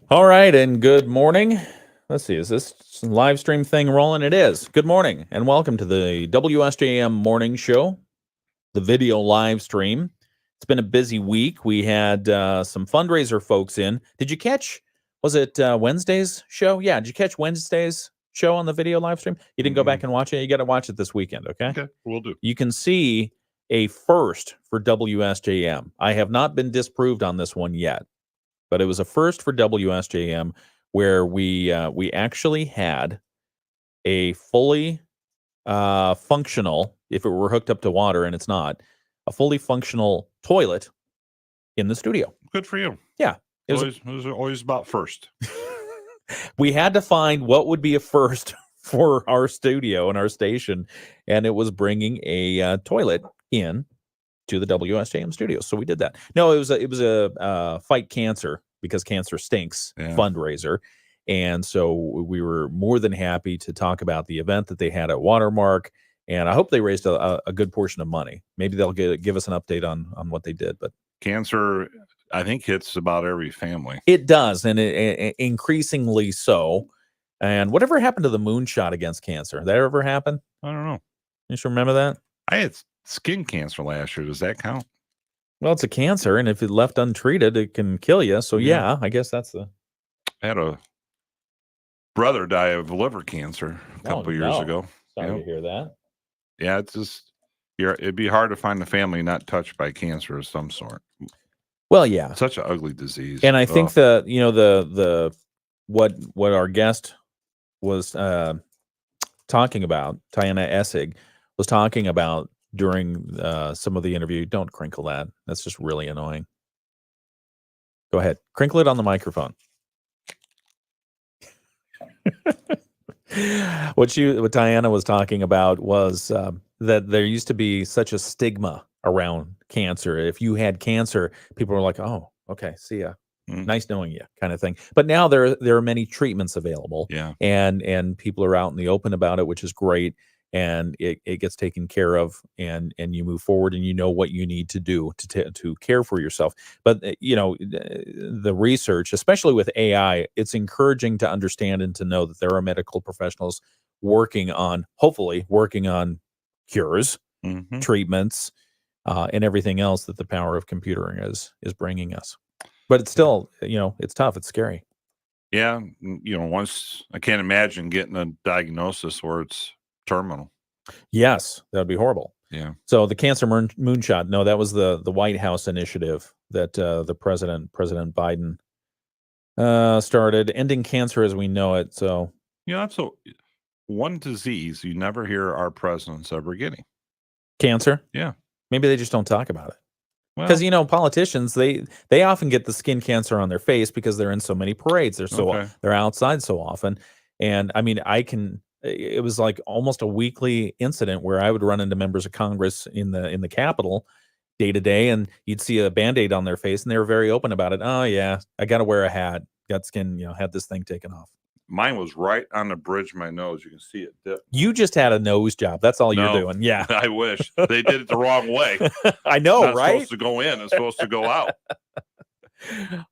All right, and good morning. Let's see, is this live stream thing rolling? It is. Good morning, and welcome to the WSJM Morning Show, the video live stream. It's been a busy week. We had some fundraiser folks in. Did you catch, was it Wednesday's show? Yeah, did you catch Wednesday's show on the video live stream? You didn't go back and watch it? You got to watch it this weekend, okay? Okay, we'll do. You can see a first for WSJM. I have not been disproved on this one yet, but it was a first for WSJM where we actually had a fully functional, if it were hooked up to water and it's not, a fully functional toilet in the studio. Good for you. Yeah. It was always about first. We had to find what would be a first for our studio and our station, and it was bringing a toilet in to the WSJM studio. So we did that. No, it was a Fight Cancer Because Cancer Stinks fundraiser. And so we were more than happy to talk about the event that they had at Watermark. And I hope they raised a good portion of money. Maybe they'll give us an update on what they did. But cancer, I think, hits about every family. It does, and it increasingly so. And whatever happened to the moonshot against cancer? That ever happen? I don't know. You should remember that? I had skin cancer last year. Does that count? Well, it's a cancer, and if it left untreated, it can kill you. So, yeah, I guess that's the... I had a brother die of liver cancer a couple years ago. Sorry to hear that. Yeah, it's just... it'd be hard to find a family not touched by cancer of some sort. Well, yeah. Such an ugly disease. And I think what our guest was talking about, Tiana Essig, was talking about during some of the interview. Don't crinkle that. That's just really annoying. Go ahead. Crinkle it on the microphone. What Tiana was talking about was that there used to be such a stigma around cancer. If you had cancer, people were like, oh, okay, see ya. Nice knowing you, kind of thing. But now there are many treatments available. Yeah. And people are out in the open about it, which is great. And it gets taken care of, and you move forward, and you know what you need to do to care for yourself. But the research, especially with AI, it's encouraging to understand and to know that there are medical professionals hopefully working on cures, treatments, and everything else that the power of computing is bringing us. But it's still, it's tough. It's scary. Yeah. Once I can't imagine getting a diagnosis where it's terminal. Yes, that would be horrible. Yeah. So the cancer moonshot, no, that was the White House initiative that the President Biden started, ending cancer as we know it. So that's one disease you never hear our presidents ever getting. Cancer? Yeah. Maybe they just don't talk about it. Because politicians, they often get the skin cancer on their face because they're in so many parades. They're outside so often. And I mean, it was like almost a weekly incident where I would run into members of Congress in the Capitol day to day, and you'd see a Band-Aid on their face, and they were very open about it. Oh yeah, I got to wear a hat. Got skin, had this thing taken off. Mine was right on the bridge of my nose. You can see it dip. You just had a nose job. That's all you're doing. Yeah. I wish. They did it the wrong way. I know, it's not right? Supposed to go in. It's supposed to go out.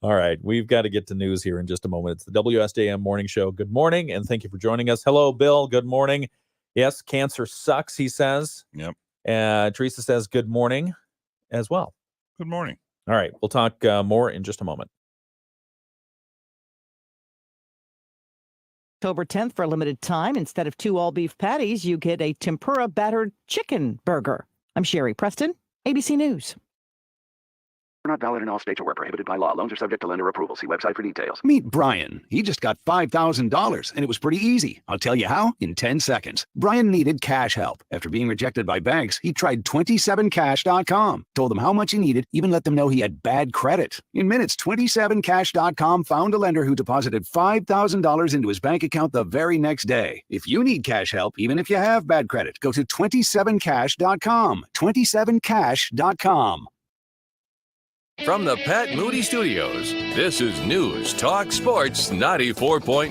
All right. We've got to get to news here in just a moment. It's the WSJM Morning Show. Good morning, and thank you for joining us. Hello, Bill. Good morning. Yes, cancer sucks, he says. Yep. Teresa says good morning as well. Good morning. All right. We'll talk more in just a moment. October 10th, for a limited time, instead of 2 all-beef patties, you get a tempura battered chicken burger. I'm Sherry Preston, ABC News. Not valid in all states or where prohibited by law. Loans are subject to lender approval. See website for details. Meet Brian. He just got $5,000, and it was pretty easy. I'll tell you how in 10 seconds. Brian needed cash help. After being rejected by banks, he tried 27cash.com, told them how much he needed, even let them know he had bad credit. In minutes, 27cash.com found a lender who deposited $5,000 into his bank account the very next day. If you need cash help, even if you have bad credit, go to 27cash.com. 27cash.com. From the Pat Moody Studios, this is News Talk Sports 94.9.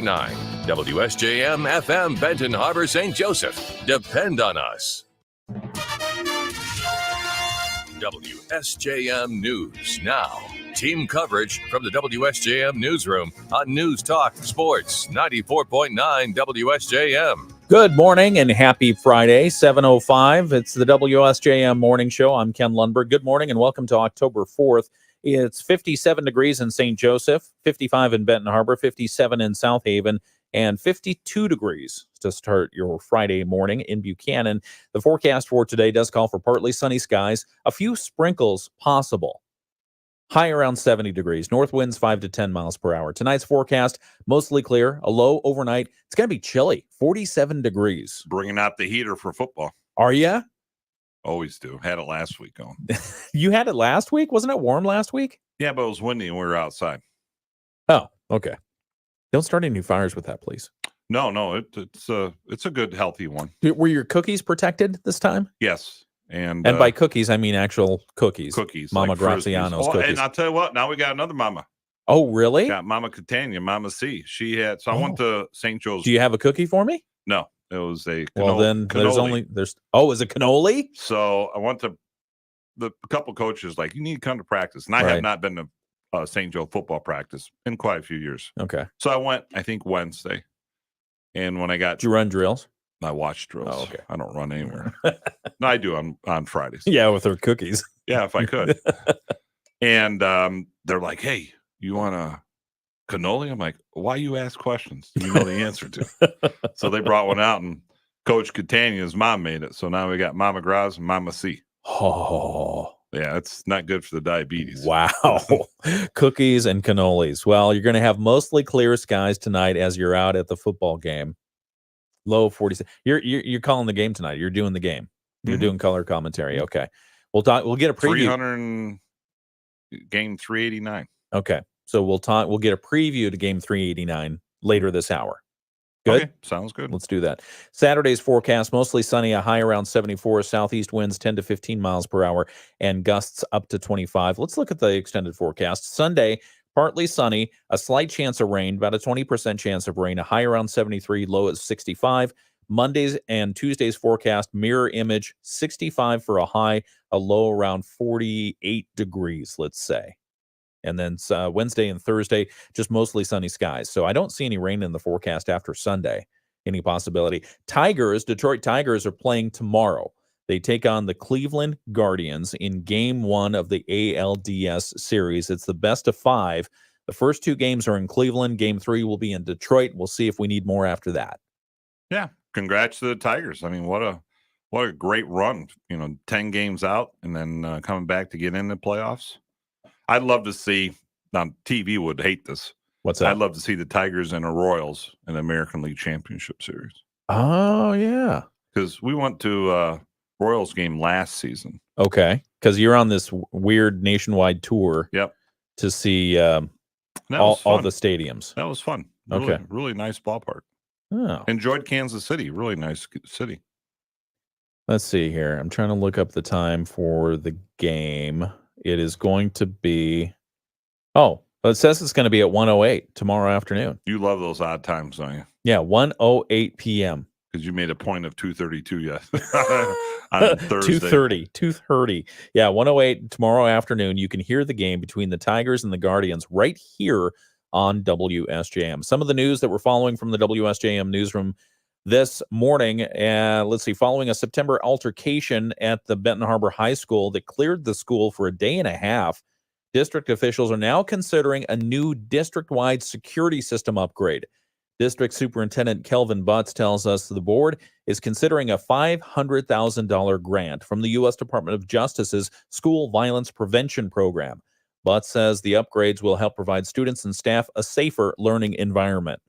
WSJM FM Benton Harbor, St. Joseph. Depend on us. WSJM News now. Team coverage from the WSJM newsroom on News Talk Sports 94.9 WSJM. Good morning and happy Friday, 7:05. It's the WSJM Morning Show. I'm Ken Lundberg. Good morning and welcome to October 4th. It's 57 degrees in St. Joseph, 55 in Benton Harbor, 57 in South Haven, and 52 degrees to start your Friday morning in Buchanan. The forecast for today does call for partly sunny skies, a few sprinkles possible. High around 70 degrees, north winds 5 to 10 miles per hour. Tonight's forecast, mostly clear, a low overnight. It's going to be chilly, 47 degrees. Bringing out the heater for football. Are you? Always do. Had it last week going. You had it last week? Wasn't it warm last week? Yeah, but it was windy and we were outside. Oh, okay. Don't start any fires with that, please. No, it's a good, healthy one. Were your cookies protected this time? Yes. And by cookies, I mean actual cookies. Cookies. Mama like Frisbees. Graziano's Oh, cookies. and I'll tell you what, now we got another mama. Oh, really? Got Mama Catania, Mama C. She had, so I went to St. Joe's. Do you have a cookie for me? No, it was a Well, then cannoli. is it cannoli? So I went to a couple coaches like, you need to come to practice. And I Right. have not been to St. Joe football practice in quite a few years. Okay. So I went, I think Wednesday. And when I got, Did you run drills? I watched drills. Oh, okay. I don't run anywhere. No, I do on Fridays. Yeah, with her cookies. Yeah, if I could. And they're like, hey, you want a cannoli? I'm like, why you ask questions? You know the answer to. So they brought one out and Coach Catania's mom made it. So now we got Mama Graz and Mama C. Oh, Yeah, it's not good for the diabetes. wow. Cookies and cannolis. Well, you're going to have mostly clear skies tonight as you're out at the football game. Low 46. You're calling the game tonight. You're doing the game. You're Mhm. doing color commentary. Okay. We'll get a preview. 300 game 389. Okay. So we'll get a preview to game 389 later this hour. Good. Okay, sounds good. Let's do that. Saturday's forecast, mostly sunny, a high around 74, southeast winds 10 to 15 miles per hour, and gusts up to 25. Let's look at the extended forecast. Sunday, partly sunny, a slight chance of rain, about a 20% chance of rain, a high around 73, low at 65. Monday's and Tuesday's forecast, mirror image, 65 for a high, a low around 48 degrees, let's say. And then Wednesday and Thursday, just mostly sunny skies. So I don't see any rain in the forecast after Sunday, any possibility. Detroit Tigers are playing tomorrow. They take on the Cleveland Guardians in game 1 of the ALDS series. It's the best of 5. The first 2 games are in Cleveland. Game 3 will be in Detroit. We'll see if we need more after that. Yeah, congrats to the Tigers. I mean, what a great run. 10 games out and then coming back to get in the playoffs. I'd love to see, now TV would hate this. What's that? I'd love to see the Tigers and the Royals in the American League Championship Series. Oh, yeah. Because we went to Royals game last season. Okay. Because you're on this weird nationwide tour. Yep. To see And that all was fun. the stadiums. That was fun. Really, Okay. really nice ballpark. Oh. Enjoyed Kansas City. Really nice city. Let's see here. I'm trying to look up the time for the game. It is going to be, it says it's going to be at 1:08 tomorrow afternoon. You love those odd times, don't you? Yeah, 1:08 p.m. Because you made a point of 2:32 on Thursday. 2:30. Yeah, 1:08 tomorrow afternoon. You can hear the game between the Tigers and the Guardians right here on WSJM. Some of the news that we're following from the WSJM newsroom this morning, let's see, following a September altercation at the Benton Harbor High School that cleared the school for a day and a half, district officials are now considering a new district-wide security system upgrade. District Superintendent Kelvin Butts tells us the board is considering a $500,000 grant from the U.S. Department of Justice's School Violence Prevention Program. Butts says the upgrades will help provide students and staff a safer learning environment.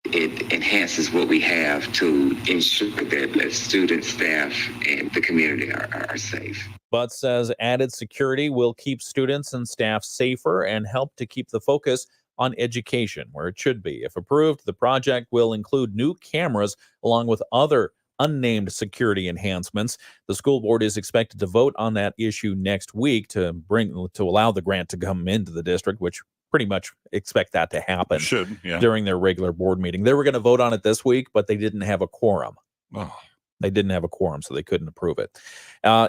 It enhances what we have to ensure that students, staff, and the community are safe. Butts says added security will keep students and staff safer and help to keep the focus on education where it should be. If approved, the project will include new cameras along with other unnamed security enhancements. The school board is expected to vote on that issue next week to allow the grant to come into the district, which pretty much expect that to happen Should, yeah. during their regular board meeting. They were going to vote on it this week, but they didn't have a quorum. Oh, They didn't have a quorum, so they couldn't approve it.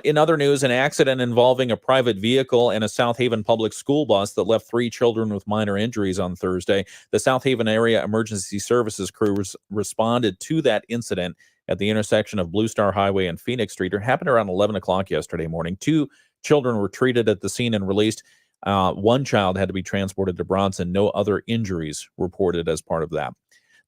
In other news, an accident involving a private vehicle and a South Haven public school bus that left 3 children with minor injuries on Thursday. The South Haven Area Emergency Services crew responded to that incident at the intersection of Blue Star Highway and Phoenix Street. It happened around 11 o'clock yesterday morning. 2 children were treated at the scene and released. 1 child had to be transported to Bronson. No other injuries reported as part of that.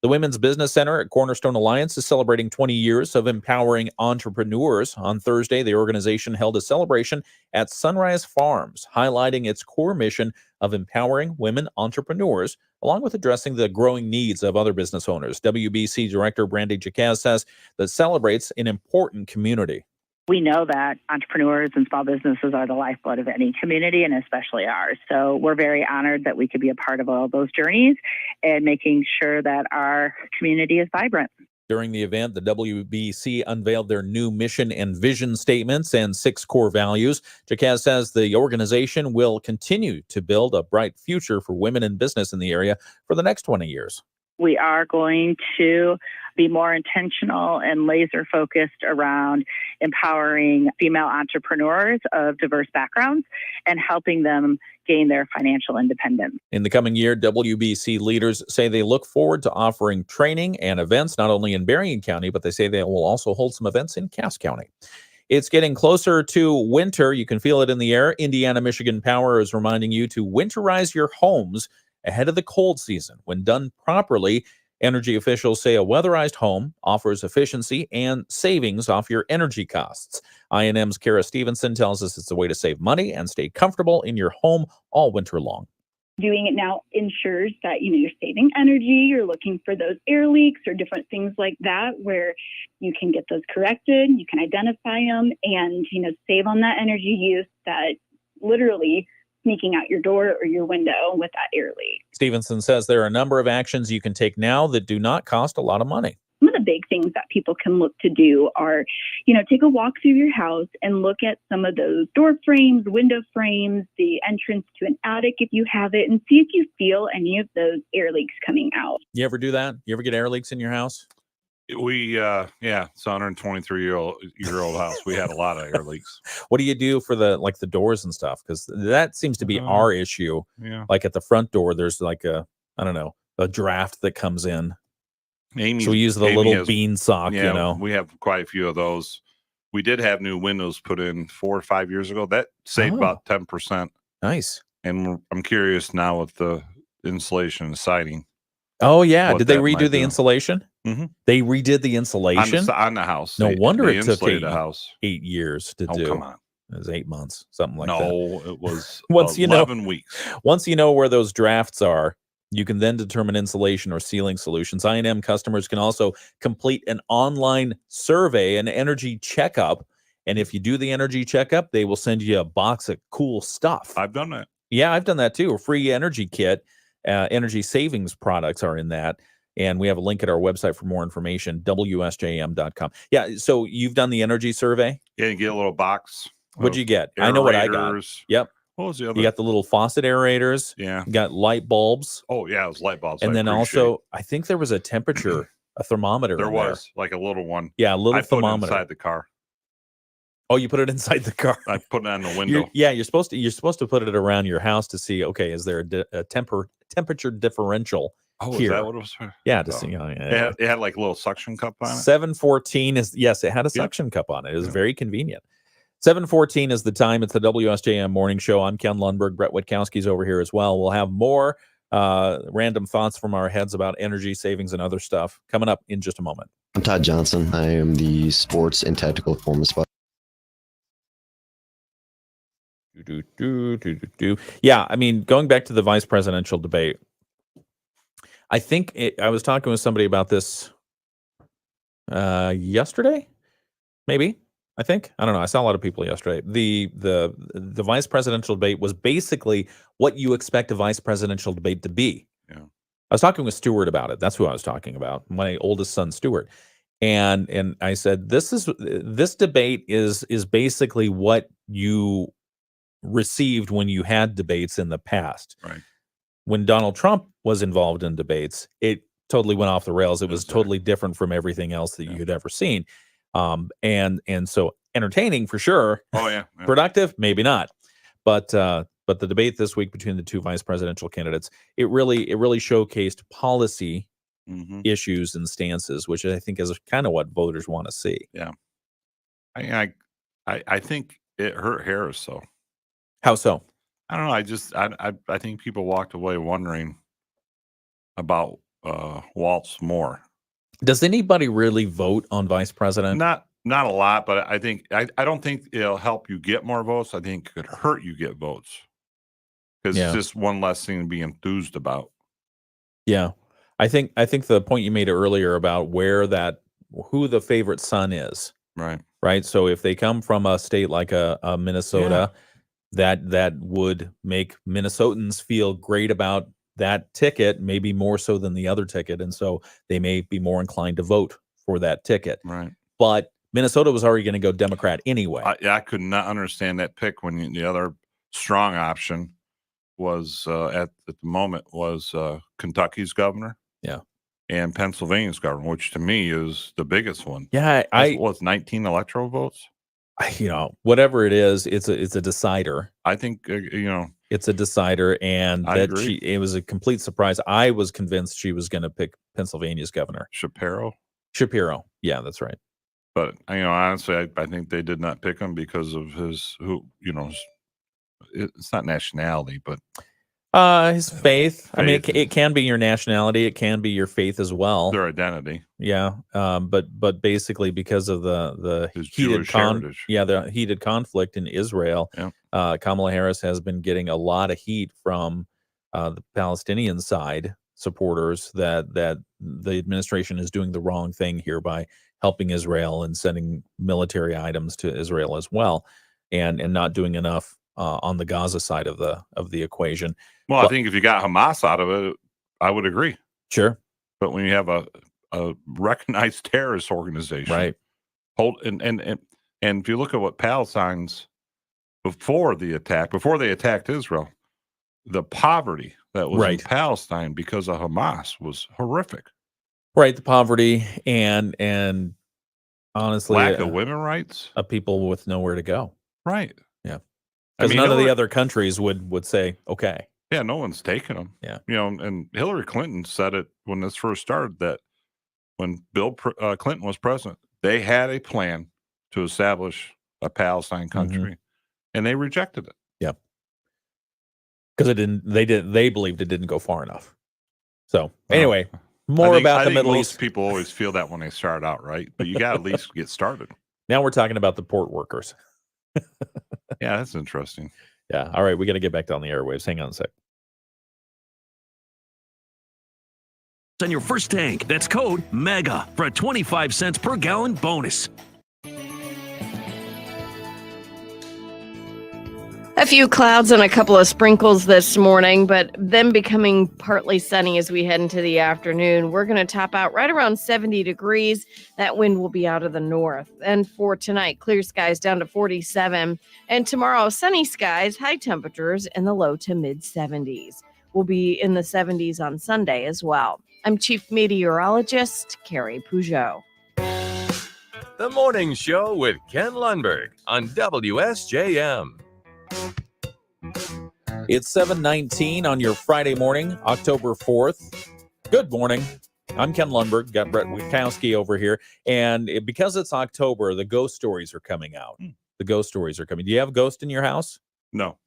The Women's Business Center at Cornerstone Alliance is celebrating 20 years of empowering entrepreneurs. On Thursday, the organization held a celebration at Sunrise Farms, highlighting its core mission of empowering women entrepreneurs, along with addressing the growing needs of other business owners. WBC Director Brandy Jacquez says that celebrates an important community. We know that entrepreneurs and small businesses are the lifeblood of any community, and especially ours. So we're very honored that we could be a part of all those journeys and making sure that our community is vibrant. During the event, the WBC unveiled their new mission and vision statements and 6 core values. Jacquez says the organization will continue to build a bright future for women in business in the area for the next 20 years. We are going to be more intentional and laser focused around empowering female entrepreneurs of diverse backgrounds and helping them gain their financial independence. In the coming year, WBC leaders say they look forward to offering training and events not only in Berrien County, but they say they will also hold some events in Cass County. It's getting closer to winter. You can feel it in the air. Indiana Michigan Power is reminding you to winterize your homes ahead of the cold season. When done properly, energy officials say a weatherized home offers efficiency and savings off your energy costs. I&M's Kara Stevenson tells us it's a way to save money and stay comfortable in your home all winter long. Doing it now ensures that, you're saving energy, you're looking for those air leaks or different things like that where you can get those corrected, you can identify them and, save on that energy use that literally sneaking out your door or your window with that air leak. Stevenson says there are a number of actions you can take now that do not cost a lot of money. Some of the big things that people can look to do are, take a walk through your house and look at some of those door frames, window frames, the entrance to an attic if you have it, and see if you feel any of those air leaks coming out. You ever do that? You ever get air leaks in your house? We, it's a 123-year-old house. We had a lot of air leaks. What do you do for the doors and stuff? Because that seems to be our issue. Yeah. Like at the front door, there's a draft that comes in. So we use the little bean sock, We have quite a few of those. We did have new windows put in 4 or 5 years ago. That saved about 10%. Nice. And I'm curious now with the insulation and siding. Oh, yeah. Did they redo the insulation? Mm-hmm. They redid the insulation? On the house. No wonder it took 8 years to do. Come on. It was 8 months, something like that. No, it was 11 weeks. Once you know where those drafts are, you can then determine insulation or sealing solutions. I&M customers can also complete an online survey, an energy checkup. And if you do the energy checkup, they will send you a box of cool stuff. I've done that. Yeah, I've done that too. A free energy kit. Energy savings products are in that. And we have a link at our website for more information, WSJM.com. Yeah, so you've done the energy survey? Yeah, you get a little box. What'd you get? I know what I got. Yep. What was the other? You got the little faucet aerators. Yeah. You got light bulbs. Oh, yeah, it was light bulbs. And then also, I think there was a temperature, a thermometer. There was, like a little one. Yeah, a little thermometer. Put it inside the car. Oh, you put it inside the car. I put it on the window. You're supposed to put it around your house to see, okay, is there a temperature differential here? Is that what it was for? Yeah, to see. It had like a little suction cup on it. 7:14 is, yes, it had a suction cup on it. It was very convenient. 7:14 is the time. It's the WSJM Morning Show. I'm Ken Lundberg. Brett Witkowski's over here as well. We'll have more random thoughts from our heads about energy savings and other stuff coming up in just a moment. I'm Todd Johnson. I am the sports and tactical performance spot. Yeah, I mean, going back to the vice presidential debate, I think I was talking with somebody about this yesterday, maybe. I think, I don't know. I saw a lot of people yesterday. The vice presidential debate was basically what you expect a vice presidential debate to be. Yeah. I was talking with Stuart about it. That's who I was talking about. My oldest son, Stuart. And I said, this debate is basically what you received when you had debates in the past. Right. When Donald Trump was involved in debates, it totally went off the rails. It was totally different from everything else that you had ever seen. And so entertaining for sure. Oh yeah. Productive, maybe not. But the debate this week between the two vice presidential candidates, it really showcased policy issues and stances, which I think is kind of what voters want to see. Yeah. I think it hurt Harris though. How so? I don't know. I think people walked away wondering about Waltz more. Does anybody really vote on vice president? Not a lot, but I think I don't think it'll help you get more votes. I think it could hurt you get votes because it's just one less thing to be enthused about. Yeah, I think the point you made earlier about who the favorite son is, right. So if they come from a state like a Minnesota, that would make Minnesotans feel great about that ticket, maybe more so than the other ticket, and so they may be more inclined to vote for that ticket. Right. But Minnesota was already going to go Democrat anyway. I could not understand that pick when the other strong option was at the moment was Kentucky's governor. Yeah. And Pennsylvania's governor, which to me is the biggest one. Yeah, was 19 electoral votes. Whatever it is, it's a decider. I think it's a decider, and I agree. It was a complete surprise. I was convinced she was going to pick Pennsylvania's governor, Shapiro. Yeah, that's right. But honestly, I think they did not pick him because of his it's not nationality, but his faith. I mean, it can be your nationality, it can be your faith as well. Their identity. Yeah, but basically because of the heated the heated conflict in Israel, Kamala Harris has been getting a lot of heat from the Palestinian side supporters that the administration is doing the wrong thing here by helping Israel and sending military items to Israel as well, and not doing enough on the Gaza side of the equation. Well, I think if you got Hamas out of it, I would agree. Sure. But when you have a recognized terrorist organization, right? And if you look at what Palestine's before they attacked Israel, the poverty that was in Palestine because of Hamas was horrific. Right, the poverty and honestly, lack of women rights, people with nowhere to go. Right. Yeah. Because none of the other countries would say, okay. Yeah, no one's taking them. Yeah. And Hillary Clinton said it when this first started, that when Bill Clinton was president, they had a plan to establish a Palestine country, and they rejected it. Yeah. Because they believed it didn't go far enough. So anyway, about the Middle East. Most people always feel that when they start out, right? But you got to at least get started. Now we're talking about the port workers. Yeah, that's interesting. Yeah. All right. We got to get back down the airwaves. Hang on a sec. On your first tank, that's code MEGA for a 25 cents per gallon bonus. A few clouds and a couple of sprinkles this morning, but then becoming partly sunny as we head into the afternoon. We're going to top out right around 70 degrees. That wind will be out of the north. And for tonight, clear skies down to 47. And tomorrow, sunny skies, high temperatures in the low to mid 70s. We'll be in the 70s on Sunday as well. I'm Chief Meteorologist Carrie Peugeot. The Morning Show with Ken Lundberg on WSJM. It's 7:19 on your Friday morning, October 4th. Good morning. I'm Ken Lundberg. Got Brett Witkowski over here. And because it's October, the ghost stories are coming out. The ghost stories are coming. Do you have a ghost in your house? No.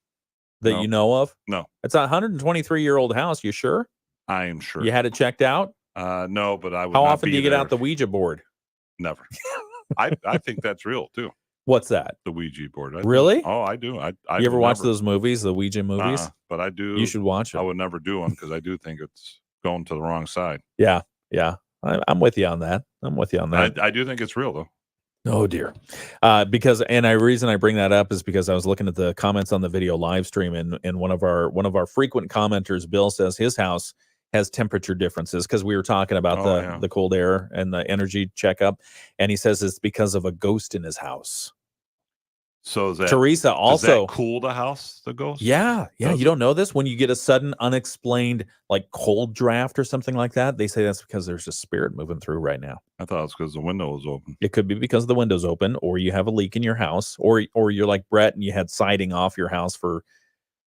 That you know of? No. It's a 123-year-old house. You sure? I am sure. You had it checked out? No, but I would. How not often be do you get there. out the Ouija board? Never. I think that's real too. What's that? The Ouija board. Really? Oh, I do. I you ever watch those movies, the Ouija movies? But I do. You should watch them. I would never do them because I do think it's going to the wrong side. Yeah. I'm with you on that. I do think it's real though. Oh dear. Reason I bring that up is because I was looking at the comments on the video live stream, and one of our frequent commenters, Bill, says his house has temperature differences because we were talking about the cold air and the energy checkup, and he says it's because of a ghost in his house. So is that Teresa does also that cool the house, the ghost? Yeah. Does You don't know this when you get a sudden unexplained like cold draft or something like that. They say that's because there's a spirit moving through right now. I thought it was because the window was open. It could be because the window's open, or you have a leak in your house, or you're like Brett and you had siding off your house for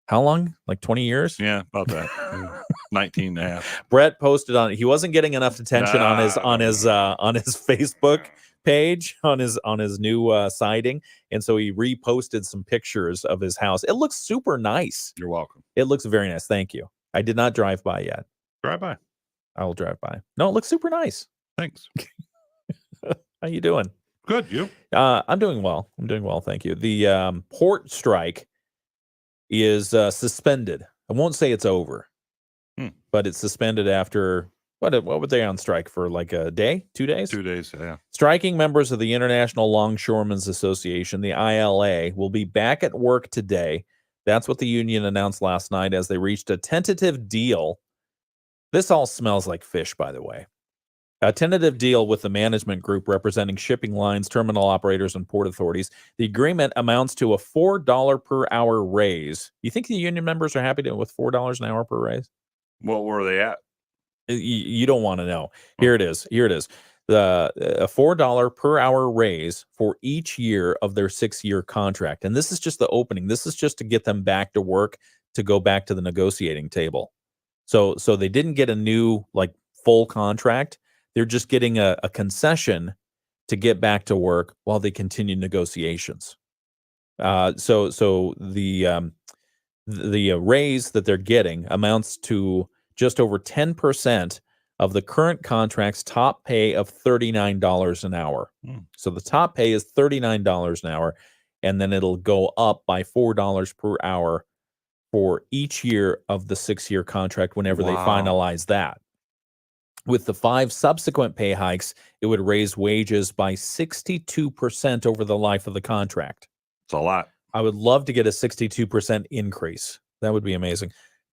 how long? Like 20 years? Yeah, about that. 19 and a half. Brett posted on it. He wasn't getting enough attention on his Facebook page on his new siding, and so he reposted some pictures of his house. It looks super nice. You're welcome. It looks very nice. Thank you. I did not drive by yet. Drive by. I will drive by. No, it looks super nice. Thanks. How you doing? Good. You? I'm doing well. Thank you. The port strike is suspended. I won't say it's over, but it's suspended after what were they on strike for? Like a day, 2 days? 2 days, yeah. Striking members of the International Longshoremen's Association, the ILA, will be back at work today. That's what the union announced last night as they reached a tentative deal. This all smells like fish, by the way. A tentative deal with the management group representing shipping lines, terminal operators, and port authorities. The agreement amounts to a $4 per hour raise. You think the union members are happy with $4 an hour per raise? What were they at? You don't want to know. Here it is. A $4 per hour raise for each year of their 6-year contract. And this is just the opening. This is just to get them back to work, to go back to the negotiating table. So they didn't get a new like full contract. They're just getting a concession to get back to work while they continue negotiations. So the raise that they're getting amounts to just over 10% of the current contract's top pay of $39 an hour. So the top pay is $39 an hour, and then it'll go up by $4 per hour for each year of the 6-year contract whenever they finalize that. With the 5 subsequent pay hikes, it would raise wages by 62% over the life of the contract. It's a lot. I would love to get a 62% increase. That would be amazing.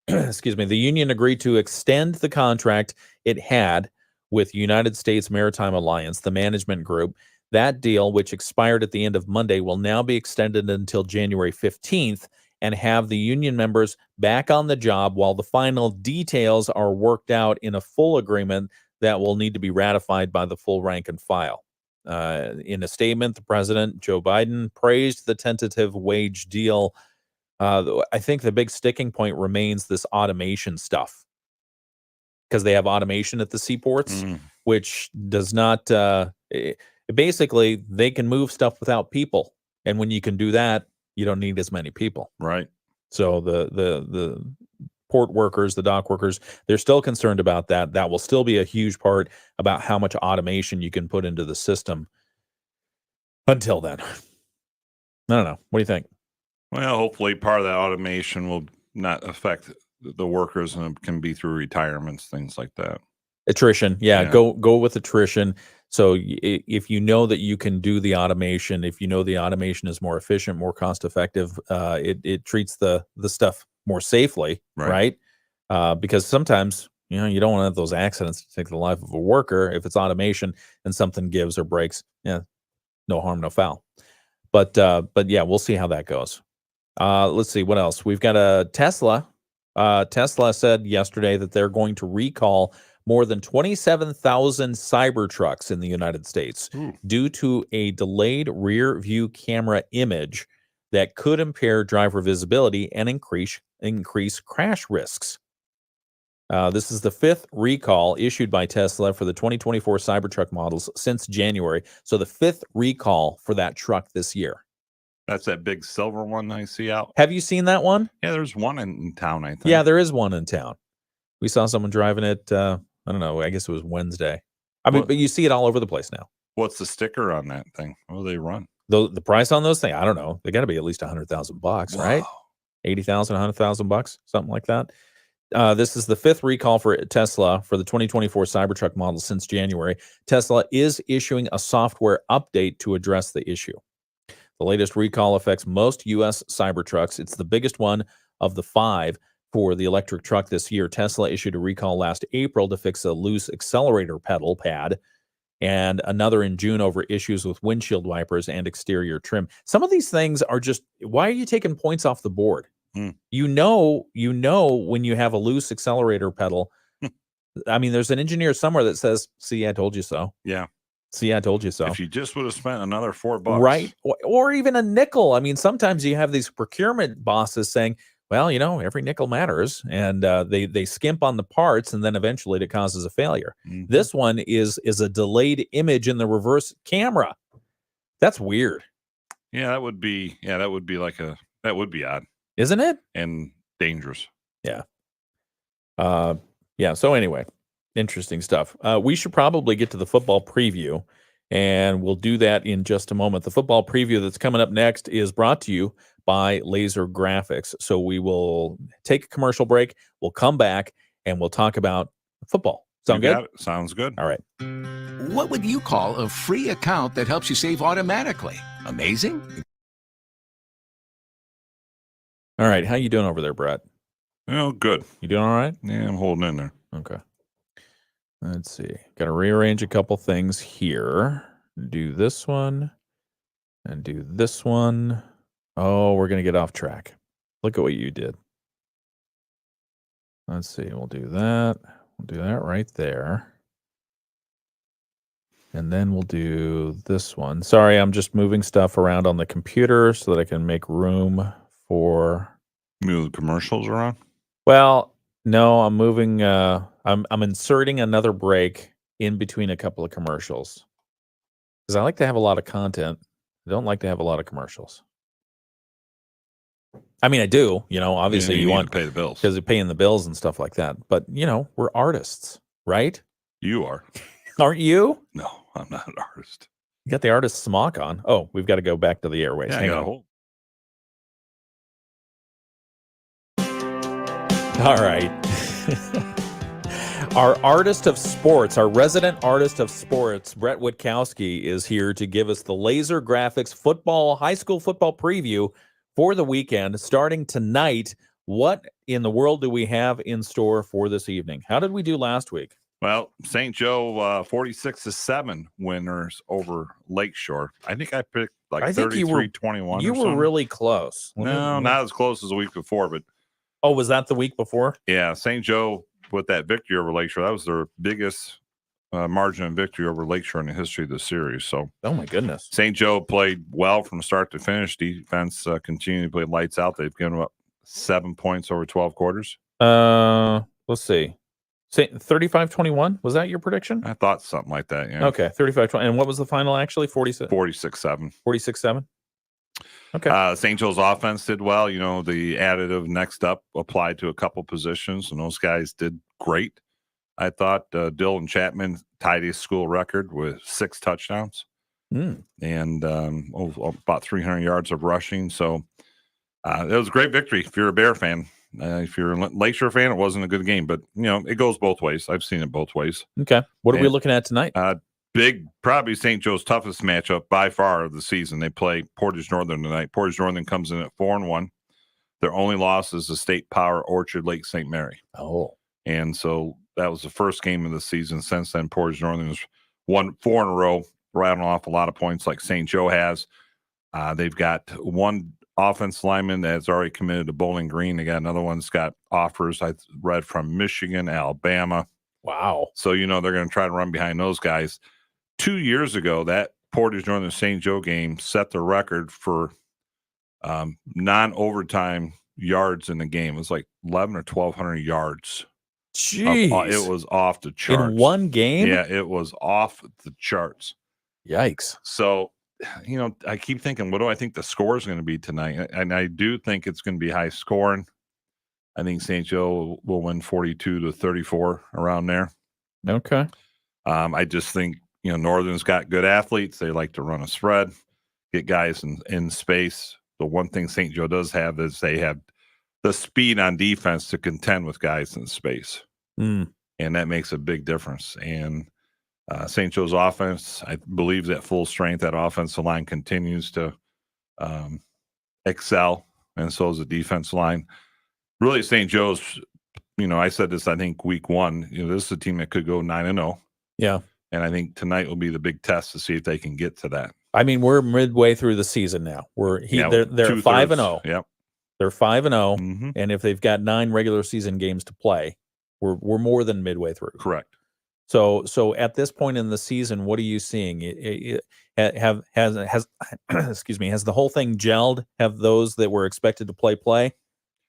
Excuse me. The union agreed to extend the contract it had with United States Maritime Alliance, the management group. That deal, which expired at the end of Monday, will now be extended until January 15th and have the union members back on the job while the final details are worked out in a full agreement that will need to be ratified by the full rank and file. In a statement, the president, Joe Biden, praised the tentative wage deal. I think the big sticking point remains this automation stuff, because they have automation at the seaports, which does not basically they can move stuff without people. And when you can do that, you don't need as many people. Right. So the port workers, the dock workers, they're still concerned about that. That will still be a huge part about how much automation you can put into the system. Until then, I don't know. What do you think? Well, hopefully part of that automation will not affect the workers, and it can be through retirements, things like that. Attrition. Yeah. Go with attrition. So if you know that you can do the automation, if you know the automation is more efficient, more cost effective, it treats the stuff more safely, right? Because sometimes, you don't want to have those accidents to take the life of a worker. If it's automation and something gives or breaks, no harm, no foul. But yeah, we'll see how that goes. Let's see what else. We've got a Tesla. Tesla said yesterday that they're going to recall more than 27,000 Cybertrucks in the United States due to a delayed rear view camera image that could impair driver visibility and increase crash risks. This is the 5th recall issued by Tesla for the 2024 Cybertruck models since January. So the 5th recall for that truck this year. That's that big silver one I see out. Have you seen that one? Yeah, there's one in town, I think. Yeah, there is one in town. We saw someone driving it, I don't know, I guess it was Wednesday. I mean, but you see it all over the place now. What's the sticker on that thing? What do they run? The price on those things, I don't know. They got to be at least $100,000, right? 80,000, $100,000, something like that. This is the 5th recall for Tesla for the 2024 Cybertruck model since January. Tesla is issuing a software update to address the issue. The latest recall affects most U.S. Cybertrucks. It's the biggest one of the 5 for the electric truck this year. Tesla issued a recall last April to fix a loose accelerator pedal pad and another in June over issues with windshield wipers and exterior trim. Some of these things are just, why are you taking points off the board? You know when you have a loose accelerator pedal. I mean, there's an engineer somewhere that says, "See, I told you so." Yeah. See, I told you so. If you just would have spent another $4, right? Or even a nickel. I mean, sometimes you have these procurement bosses saying, well, every nickel matters, and they skimp on the parts, and then eventually it causes a failure. This one is a delayed image in the reverse camera. That's weird. Yeah, that would be that would be odd, isn't it? And dangerous. Yeah. Yeah. So anyway, interesting stuff. We should probably get to the football preview, and we'll do that in just a moment. The football preview that's coming up next is brought to you by Laser Graphics. So we will take a commercial break. We'll come back and we'll talk about football. Sound good? Sounds good. All right. What would you call a free account that helps you save automatically? Amazing? All right. How you doing over there, Brett? Good. You doing all right? Yeah, I'm holding in there. Okay. Let's see. Got to rearrange a couple things here. Do this one and do this one. Oh, we're going to get off track. Look at what you did. Let's see. We'll do that. We'll do that right there. And then we'll do this one. Sorry, I'm just moving stuff around on the computer so that I can make room for... Move the commercials around? Well, no, I'm moving... I'm inserting another break in between a couple of commercials. Because I like to have a lot of content. I don't like to have a lot of commercials. I mean, I do, obviously you you want to pay the bills because you're paying the bills and stuff like that. But, we're artists, right? You are. Aren't you? No, I'm not an artist. You got the artist smock on. Oh, we've got to go back to the airways. Yeah, Hang I on. got a hold. All right. Our artist of sports, our resident artist of sports, Brett Witkowski, is here to give us the Laser Graphics high school football preview for the weekend starting tonight. What in the world do we have in store for this evening? How did we do last week? Well, St. Joe 46-7 winners over Lakeshore. I think I picked like 33-21. You were really close. No, not as close as the week before, but oh, was that the week before? Yeah, St. Joe with that victory over Lakeshore. That was their biggest margin of victory over Lakeshore in the history of the series. So, oh my goodness, St. Joe played well from start to finish. Defense continued to play lights out. They've given up 7 points over 12 quarters. Let's see. 35-21. Was that your prediction? I thought something like that. Yeah. Okay, 35-20. And what was the final actually? 46-7. 46-7. Okay. St. Joe's offense did well. The additive next up applied to a couple positions, and those guys did great. I thought Dylan Chapman tied his school record with 6 touchdowns and about 300 yards of rushing. So it was a great victory if you're a Bear fan. If you're a Lakeshore fan, it wasn't a good game, but it goes both ways. I've seen it both ways. Okay. What are we looking at tonight? Probably St. Joe's toughest matchup by far of the season. They play Portage Northern tonight. Portage Northern comes in at 4-1. Their only loss is the State Power Orchard Lake St. Mary. Oh. And so that was the first game of the season. Since then, Portage Northern has won 4 in a row, rattling off a lot of points like St. Joe has. They've got one offense lineman that's already committed to Bowling Green. They got another one that's got offers I read from Michigan, Alabama. Wow. So, they're going to try to run behind those guys. 2 years ago, that Portage Northern St. Joe game set the record for non-overtime yards in the game. It was like 1,100 or 1,200 yards. Jeez. It was off the charts. In one game? Yeah, it was off the charts. Yikes. So, I keep thinking, what do I think the score is going to be tonight? And I do think it's going to be high scoring. I think St. Joe will win 42-34 around there. Okay. I just think, Northern's got good athletes. They like to run a spread, get guys in space. The one thing St. Joe does have is they have the speed on defense to contend with guys in space. And that makes a big difference. And St. Joe's offense, I believe, at full strength. That offensive line continues to excel, and so is the defense line. Really, St. Joe's, I said this, I think, week 1. This is a team that could go 9-0. Yeah. And I think tonight will be the big test to see if they can get to that. I mean, we're midway through the season now. They're 5-0. Yep. They're 5-0, Mhm. and if they've got 9 regular season games to play, we're more than midway through. Correct. So at this point in the season, what are you seeing? Has excuse me, has the whole thing gelled? Have those that were expected to play?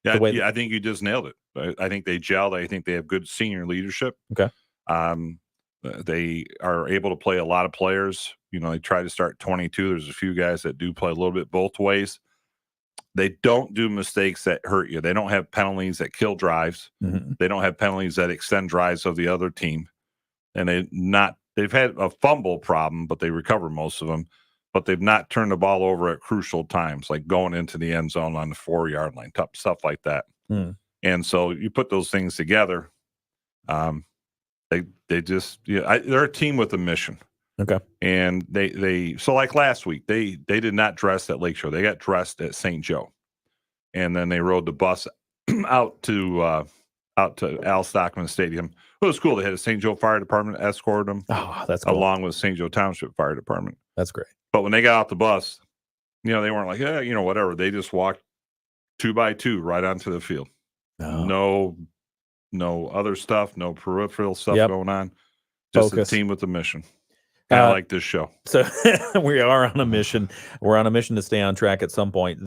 Yeah, I think you just nailed it. I think they gelled. I think they have good senior leadership. Okay. They are able to play a lot of players. They try to start 22. There's a few guys that do play a little bit both ways. They don't do mistakes that hurt you. They don't have penalties that kill drives. Mm-hmm. They don't have penalties that extend drives of the other team. And they've had a fumble problem, but they recover most of them. But they've not turned the ball over at crucial times, like going into the end zone on the 4-yard line, stuff like that. Mm. And so you put those things together. They just they're a team with a mission. Okay. And they so like last week, they did not dress at Lakeshore. They got dressed at St. Joe. And then they rode the bus out to Al Stockman Stadium. It was cool. They had a St. Joe Fire Department escort them. Oh, that's cool. Along with St. Joe Township Fire Department. That's great. But when they got off the bus, they weren't like, whatever. They just walked 2 by 2 right onto the field. No other stuff, no peripheral stuff going on. Just Focus. a team with a mission. Kind of like this show. So we are on a mission. We're on a mission to stay on track at some point.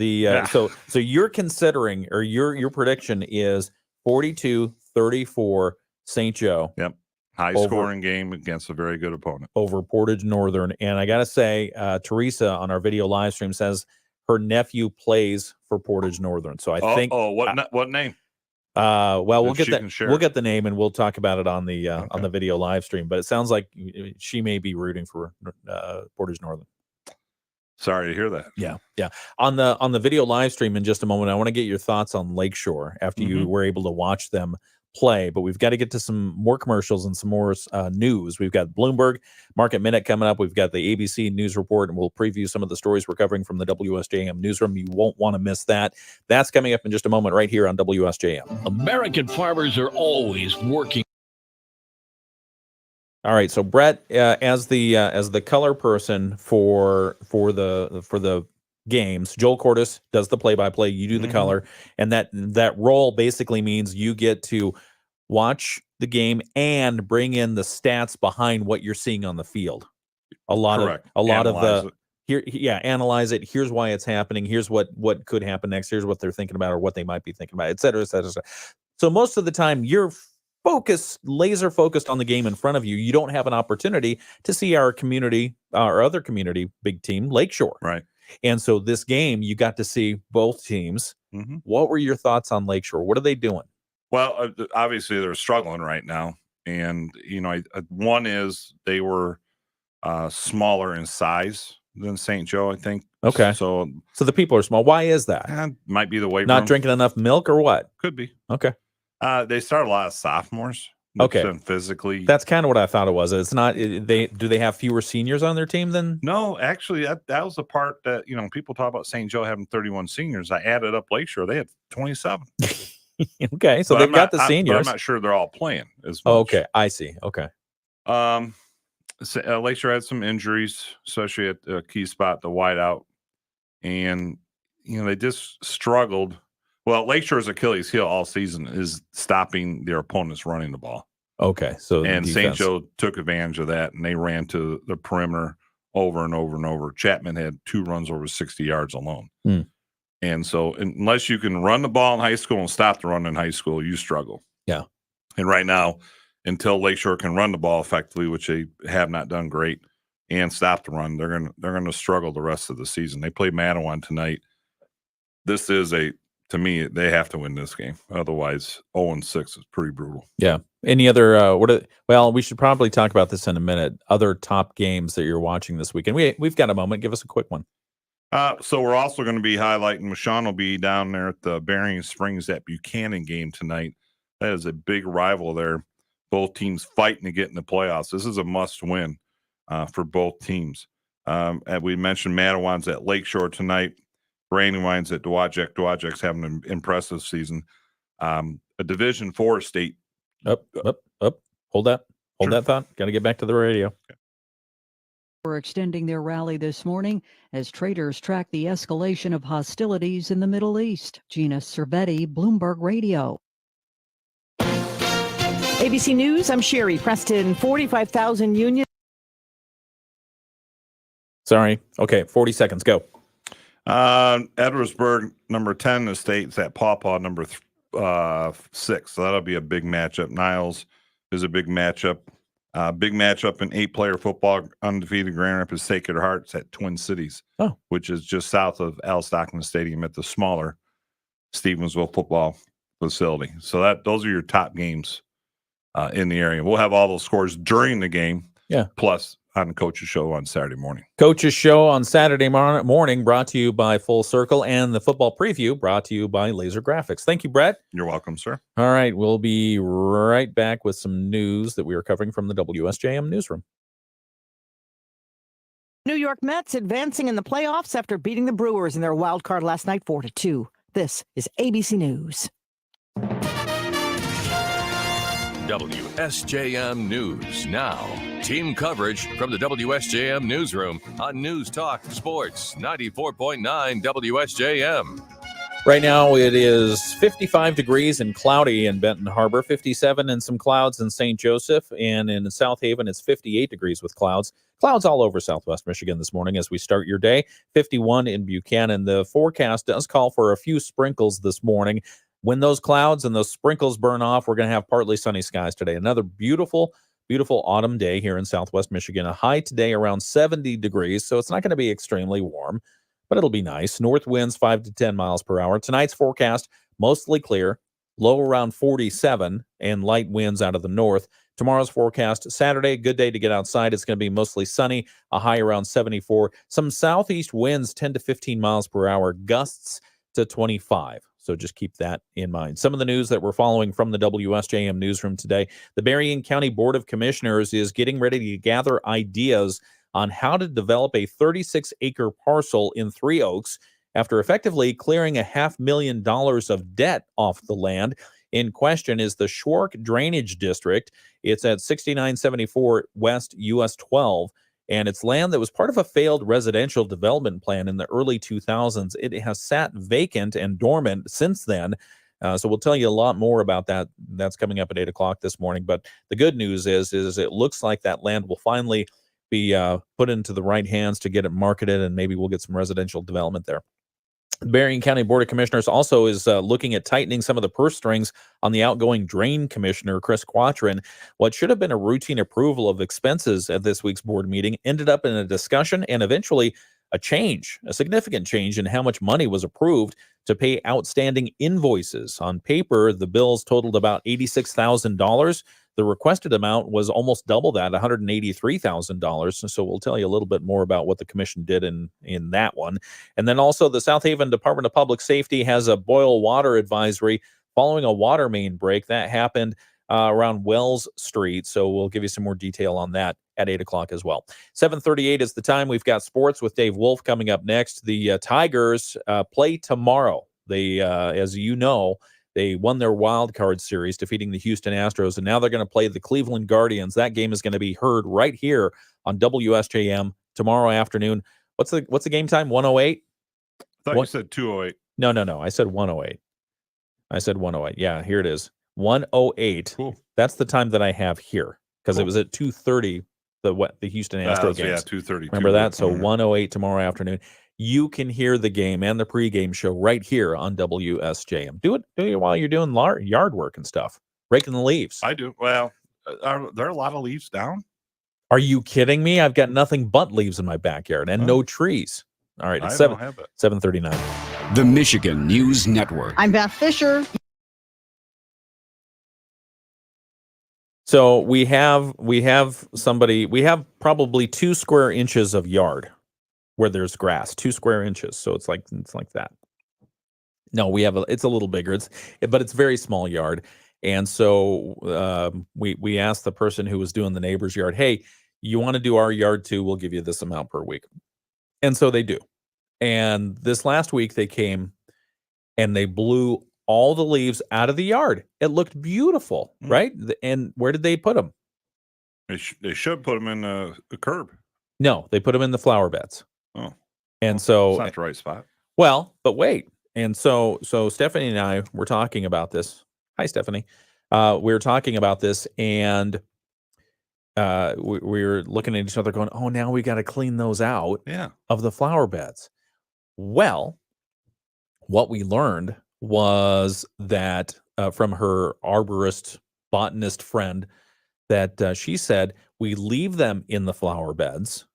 So you're considering, or your prediction is 42-34 St. Joe. Yep. High scoring game against a very good opponent. Over Portage Northern. And I got to say, Teresa on our video live stream says her nephew plays for Portage Northern. So I think. What name? Well, we'll get that. Share. We'll get the name and we'll talk about it on the video live stream. But it sounds like she may be rooting for Portage Northern. Sorry to hear that. Yeah. On the video live stream in just a moment, I want to get your thoughts on Lakeshore after you were able to watch them play. But we've got to get to some more commercials and some more news. We've got Bloomberg Market Minute coming up. We've got the ABC News Report, and we'll preview some of the stories we're covering from the WSJM newsroom. You won't want to miss that. That's coming up in just a moment right here on WSJM. American farmers are always working. All right, so Brett, as the color person for the games, Joel Cordes does the play-by-play. You do the color, and that role basically means you get to watch the game and bring in the stats behind what you're seeing on the field. Analyze it. Here's why it's happening. Here's what could happen next. Here's what they're thinking about or what they might be thinking about, et cetera, et cetera, et cetera. So most of the time, you're laser focused on the game in front of you. You don't have an opportunity to see our community, our other community big team, Lakeshore. Right. And so this game, you got to see both teams. Mm-hmm. What were your thoughts on Lakeshore? What are they doing? Well, obviously they're struggling right now. And, one is they were smaller in size than St. Joe, I think. Okay. So the people are small. Why is that? Might be the weight Not room. drinking enough milk or what? Could be. Okay. They start a lot of sophomores. Okay. Physically. That's kind of what I thought it was. It's not. Do they have fewer seniors on their team than? No, actually, that was the part that people talk about St. Joe having 31 seniors. I added up Lakeshore; they had 27. Okay, so they've got the seniors. But I'm not sure they're all playing as much. Oh, okay, I see. Okay. Lakeshore had some injuries, especially at the key spot, the wideout, and they just struggled. Well, Lakeshore's Achilles heel all season is stopping their opponents running the ball. Okay, so and St. Joe took advantage of that, and they ran to the perimeter over and over and over. Chapman had 2 runs over 60 yards alone. And so unless you can run the ball in high school and stop the run in high school, you struggle. Yeah. And right now, until Lakeshore can run the ball effectively, which they have not done great, and stop the run, they're gonna struggle the rest of the season. They play Mattawan tonight. This is to me, they have to win this game. Otherwise, 0-6 is pretty brutal. Yeah. Any other we should probably talk about this in a minute. Other top games that you're watching this weekend. We've got a moment. Give us a quick one. So we're also going to be highlighting, Michon will be down there at the Berrien Springs at Buchanan game tonight. That is a big rival there. Both teams fighting to get in the playoffs. This is a must win for both teams. And we mentioned Mattawan's at Lakeshore tonight. Brandywine's at Dowagiac. Dowagiac's having an impressive season. A Division IV state. Up. Hold Hold that thought. Got to get back to the radio. We're extending their rally this morning as traders track the escalation of hostilities in the Middle East. Gina Cervetti, Bloomberg Radio. ABC News, I'm Sherry Preston. 45,000 union. Sorry. Okay, 40 seconds. Go. Edwardsburg, number 10 in the state. It's at Pawpaw, number 6. So that'll be a big matchup. Niles is a big matchup. Big matchup in 8-player football, undefeated Grand Rapids Sacred Hearts at Twin Cities, which is just south of Al Stockton Stadium at the smaller Stevensville football facility. So those are your top games in the area. We'll have all those scores during the game. Yeah. Plus on the Coach's Show on Saturday morning. Coach's Show on Saturday morning, brought to you by Full Circle, and the football preview brought to you by Laser Graphics. Thank you, Brett. You're welcome, sir. All right, we'll be right back with some news that we are covering from the WSJM newsroom. New York Mets advancing in the playoffs after beating the Brewers in their wild card last night 4-2. This is ABC News. WSJM News now. Team coverage from the WSJM newsroom on News Talk Sports 94.9 WSJM. Right now it is 55 degrees and cloudy in Benton Harbor, 57 and some clouds in St. Joseph, and in South Haven it's 58 degrees with clouds. Clouds all over Southwest Michigan this morning as we start your day. 51 in Buchanan. The forecast does call for a few sprinkles this morning. When those clouds and those sprinkles burn off, we're going to have partly sunny skies today. Another beautiful, beautiful autumn day here in Southwest Michigan. A high today around 70 degrees, so it's not going to be extremely warm, but it'll be nice. North winds 5 to 10 miles per hour. Tonight's forecast, mostly clear, low around 47, and light winds out of the north. Tomorrow's forecast, Saturday, good day to get outside. It's going to be mostly sunny, a high around 74. Some southeast winds 10 to 15 miles per hour, gusts to 25. So just keep that in mind. Some of the news that we're following from the WSJM newsroom today. The Berrien County Board of Commissioners is getting ready to gather ideas on how to develop a 36-acre parcel in Three Oaks after effectively clearing $500,000 of debt off the land. In question is the Schwark Drainage District. It's at 6974 West US 12. And it's land that was part of a failed residential development plan in the early 2000s. It has sat vacant and dormant since then. So we'll tell you a lot more about that. That's coming up at 8 o'clock this morning. But the good news is it looks like that land will finally be put into the right hands to get it marketed, and maybe we'll get some residential development there. The Berrien County Board of Commissioners also is looking at tightening some of the purse strings on the outgoing drain commissioner, Chris Quatrin. What should have been a routine approval of expenses at this week's board meeting ended up in a discussion and eventually a significant change in how much money was approved to pay outstanding invoices. On paper, the bills totaled about $86,000. The requested amount was almost double that, $183,000. So we'll tell you a little bit more about what the commission did in that one. And then also the South Haven Department of Public Safety has a boil water advisory following a water main break. That happened around Wells Street. So we'll give you some more detail on that at 8 o'clock as well. 7:38 is the time. We've got sports with Dave Wolf coming up next. The Tigers play tomorrow. They, as you know, they won their wild card series, defeating the Houston Astros, and now they're going to play the Cleveland Guardians. That game is going to be heard right here on WSJM tomorrow afternoon. What's the game time? 1:08? I thought you said 2:08. No. I said 1:08. Yeah, here it is. 1:08. Cool. That's the time that I have here because it was at 2:30. The Houston Astros games. Yeah, 2:30. Remember that? So 1:08 tomorrow afternoon. You can hear the game and the pregame show right here on WSJM. Do it while you're doing yard work and stuff, raking the leaves. I do. Well, are there a lot of leaves down? Are you kidding me? I've got nothing but leaves in my backyard and no trees. All right, it's 7:39. The Michigan News Network. I'm Beth Fisher. So we have probably 2 square inches of yard where there's grass, 2 square inches. So it's like that. No, it's a little bigger. But it's very small yard. And so we asked the person who was doing the neighbor's yard, hey, you want to do our yard too? We'll give you this amount per week. And so they do. And this last week they came and they blew all the leaves out of the yard. It looked beautiful, right? And where did they put them? They should put them in a curb. No, they put them in the flower beds. Oh, and so it's not the right spot. Well, but wait. And so Stephanie and I were talking about this. Hi, Stephanie. We were talking about this, and we were looking at each other going, oh, now we got to clean those out of the flower beds. Well, what we learned was that from her arborist botanist friend that she said we leave them in the flower beds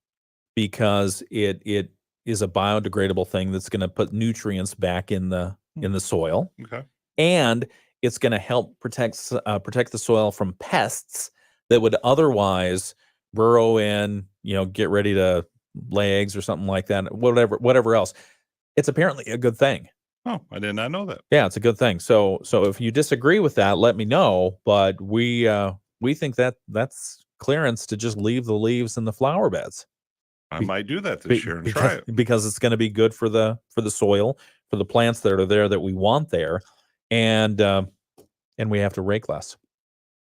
because it is a biodegradable thing that's going to put nutrients back in the soil. Okay. And it's going to help protect the soil from pests that would otherwise burrow in, get ready to lay eggs or something like that, whatever else. It's apparently a good thing. Oh, I did not know that. Yeah, it's a good thing. So if you disagree with that, let me know. But we think that's clearance to just leave the leaves in the flower beds. I might do that this year and try it. Because it's going to be good for the soil, for the plants that are there that we want there, and we have to rake less.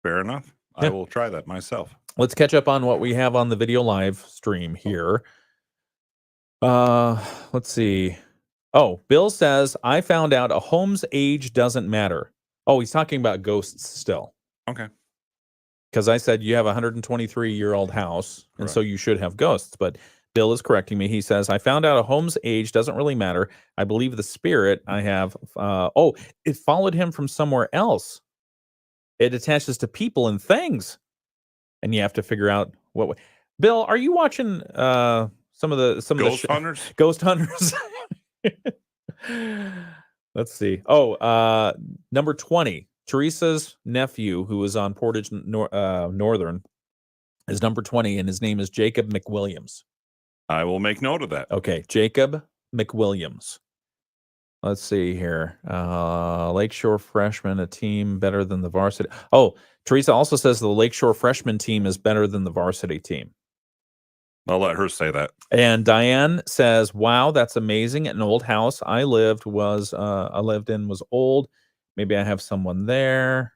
Fair enough. Yeah. I will try that myself. Let's catch up on what we have on the video live stream here. Let's see. Oh, Bill says, I found out a home's age doesn't matter. Oh, he's talking about ghosts still. Okay. Because I said you have a 123-year-old house, and so you should have ghosts. But Bill is correcting me. He says, I found out a home's age doesn't really matter. I believe the spirit I have. It followed him from somewhere else. It attaches to people and things. And you have to figure out what. Bill, are you watching some of the Ghost Hunters? Ghost Hunters. Let's see. Number 20. Teresa's nephew, who was on Portage Northern, is number 20, and his name is Jacob McWilliams. I will make note of that. Okay, Jacob McWilliams. Let's see here. Lakeshore Freshman, a team better than the varsity. Oh, Teresa also says the Lakeshore Freshman team is better than the varsity team. I'll let her say that. And Diane says, wow, that's amazing. An old house I lived in was old. Maybe I have someone there.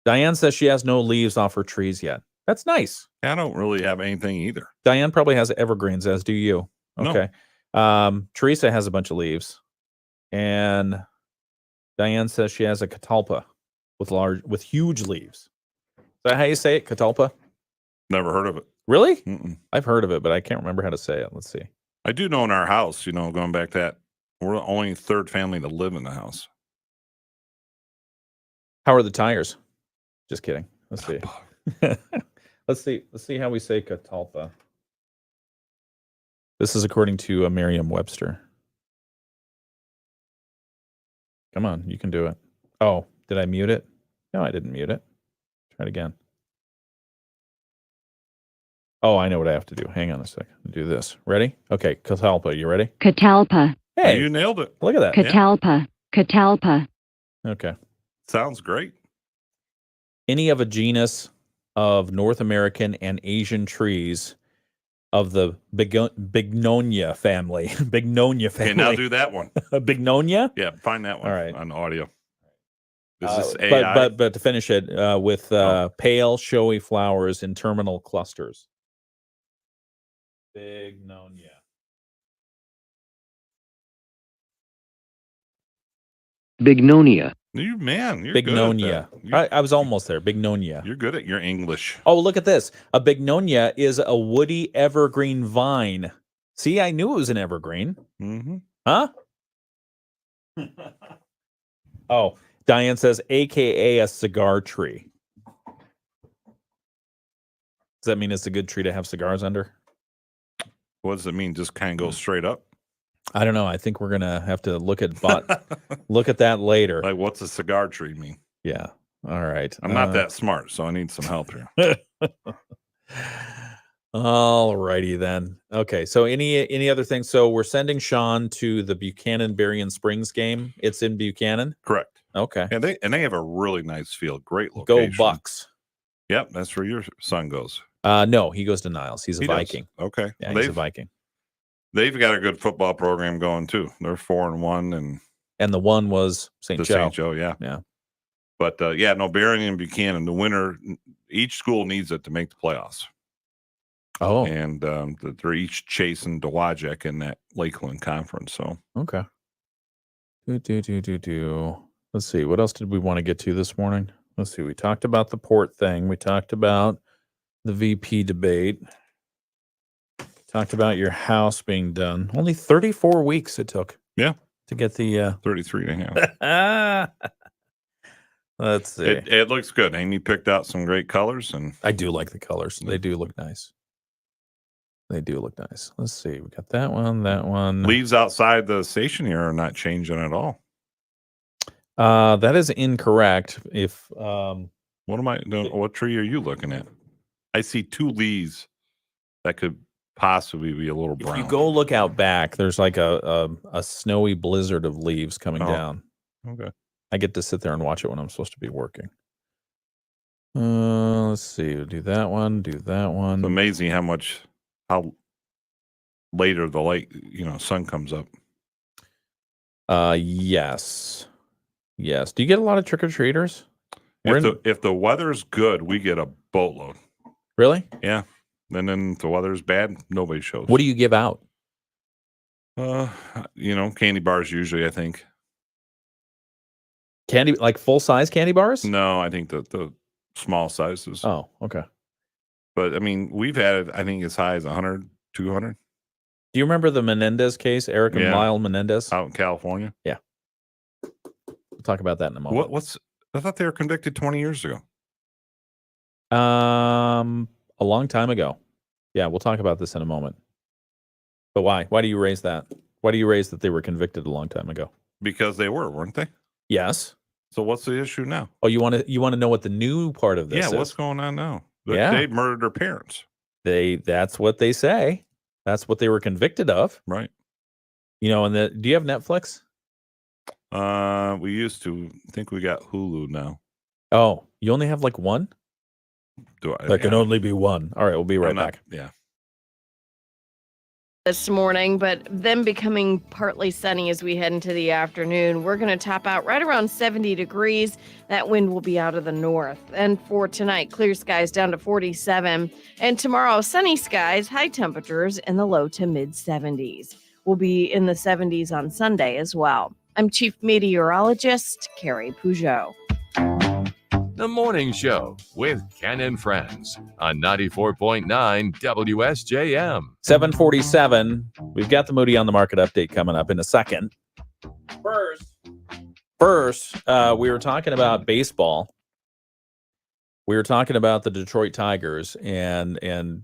Diane says she has no leaves off her trees yet. That's nice. I don't really have anything either. Diane probably has evergreens, as do you. Okay. No. Teresa has a bunch of leaves. And Diane says she has a catalpa with huge leaves. Is that how you say it? Catalpa? Never heard of it. Really? Mm-mm. I've heard of it, but I can't remember how to say it. Let's see. I do know in our house, going back to that, we're the only third family to live in the house. How are the tires? Just kidding. Let's see. Let's see how we say catalpa. This is according to Merriam-Webster. Come on, you can do it. Oh, did I mute it? No, I didn't mute it. Try it again. Oh, I know what I have to do. Hang on a second. Do this. Ready? Okay, catalpa. You ready? Catalpa. Hey, you nailed it. Look at that. Catalpa. Catalpa. Okay. Sounds great. Any of a genus of North American and Asian trees of the Bignonia family. Bignonia family. Okay, now do that one. Bignonia? Yeah, find that one. All right. On audio. Is this AI? But to finish it with pale, showy flowers in terminal clusters. Bignonia. Bignonia. You're Bignonia. good at that. I was almost there. Bignonia. You're good at your English. Oh, look at this. A bignonia is a woody evergreen vine. See, I knew it was an evergreen. Mm-hmm. Huh? Oh, Diane says, AKA a cigar tree. Does that mean it's a good tree to have cigars under? What does it mean? Just kind of go straight up? I don't know. I think we're gonna have to look at that later. Like, what's a cigar tree mean? Yeah. All right. I'm not that smart, so I need some help here. All righty then. Okay. So any other things? So we're sending Sean to the Buchanan Berrien Springs game. It's in Buchanan. Correct. Okay. And they have a really nice field. Great location. Go Bucks. Yep, that's where your son goes. No, he goes to Niles. He's a Viking. Does. Okay. Yeah, he's a Viking. They've got a good football program going too. They're 4-1, and the one was St. Joe. St. Joe, yeah. Yeah. But Berrien and Buchanan, the winner each school needs it to make the playoffs. Oh, And they're each chasing Dowagiac in that Lakeland conference. So okay. Let's see. What else did we want to get to this morning? Let's see. We talked about the port thing. We talked about the VP debate. Talked about your house being done. Only 34 weeks it took. Yeah. To get the 33 and a half. Let's see. It looks good. Amy picked out some great colors, and I do like the colors. They do look nice. They do look nice. Let's see. We got that one, that one. leaves outside the station here are not changing at all. That is incorrect. If What am I doing? What tree are you looking at? I see 2 leaves that could possibly be a little if brown. you go look out back, there's like a snowy blizzard of leaves coming down. Okay. I get to sit there and watch it when I'm supposed to be working. Let's see. We'll do that one. Do that one. It's amazing how later the light, sun comes up. Yes. Yes. Do you get a lot of trick or treaters? If the weather's good, we get a boatload. Really? Yeah. And then if the weather's bad, nobody shows. What do you give out? Candy bars usually, I think. Candy, like full size candy bars? No, I think the small sizes. Oh, okay. But I mean, we've had it, I think, as high as 100, 200 Do you remember the Menendez case, Eric and Yeah. Lyle Menendez? out in California. Yeah. We'll talk about that in a moment. I thought they were convicted 20 years ago. A long time ago. Yeah, we'll talk about this in a moment. But why? Why do you raise that? Why do you raise that they were convicted a long time ago? Because they weren't they? Yes. So what's the issue now? Oh, you want to know what the new part of this is? What's going on now? Yeah. They murdered their parents. That's what they say. That's what they were convicted of. Right. Do you have Netflix? We used to. I think we got Hulu now. Oh, you only have like one? Do I? There can only be one. All right, we'll be right back. Yeah. This morning, but then becoming partly sunny as we head into the afternoon. We're going to top out right around 70 degrees. That wind will be out of the north. And for tonight, clear skies down to 47. And tomorrow, sunny skies, high temperatures in the low to mid 70s. We'll be in the 70s on Sunday as well. I'm Chief Meteorologist Carrie Peugeot. The Morning Show with Ken and Friends on 94.9 WSJM. 7:47. We've got the Moody on the Market update coming up in a second. First, we were talking about baseball. We were talking about the Detroit Tigers, and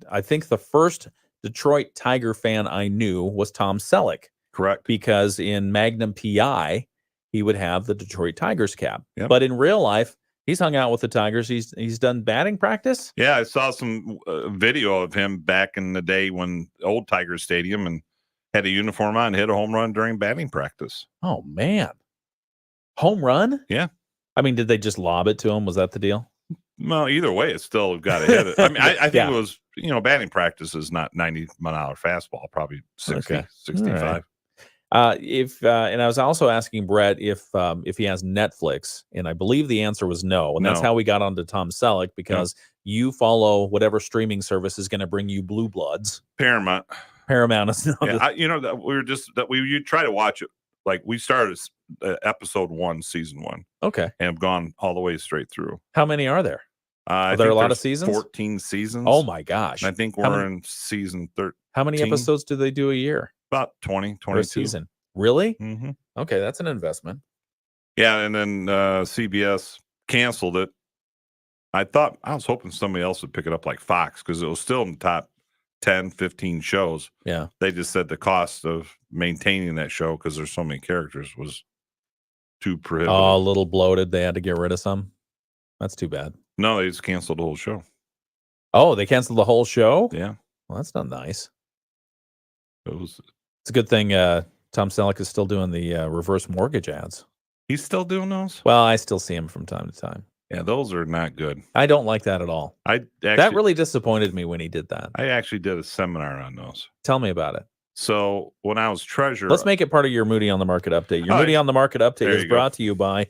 I think the first Detroit Tiger fan I knew was Tom Selleck. Correct. Because in Magnum PI, he would have the Detroit Tigers cap. Yep. But in real life, he's hung out with the Tigers. He's done batting practice. Yeah, I saw some video of him back in the day when old Tiger Stadium and had a uniform on, hit a home run during batting practice. Oh man, home run? Yeah. I mean, did they just lob it to him? Was that the deal? Well, either way, it's still got to hit it. I mean, I think Yeah. it was, batting practice is not 90-mile-an-hour fastball, probably 60, Okay. 65. All right. And I was also asking Brett if he has Netflix, and I believe the answer was no. And that's No. how we got onto Tom Selleck, because you follow whatever streaming service is going to bring you Blue Bloods. Paramount. Paramount is not. Yeah, you try to watch it. Like we started episode 1, season 1, Okay. and have gone all the way straight through. How many are there? I Are there think a lot of there's seasons? 14 seasons. Oh my gosh. And I think How we're many- in season 13. How many episodes do they do a year? About 20, Per 22. season? Really? Mm-hmm. Okay, that's an investment. Yeah, and then CBS canceled it. I was hoping somebody else would pick it up like Fox, because it was still in the top 10, 15 shows. Yeah. They just said the cost of maintaining that show, because there's so many characters, was too prohibitive. Oh, a little bloated. They had to get rid of some. That's too bad. No, they just canceled the whole show. Oh, they canceled the whole show? Yeah. Well, that's not nice. It's a good thing Tom Selleck is still doing the reverse mortgage ads. He's still doing those? Well, I still see him from time to time. Yeah, those are not good. I don't like that at all. That really disappointed me when he did that. I actually did a seminar on those. Tell me about it. So when I was treasurer, Let's make it part of your Moody on the Market update. Your All Moody right. on the Market update There is you go. brought to you by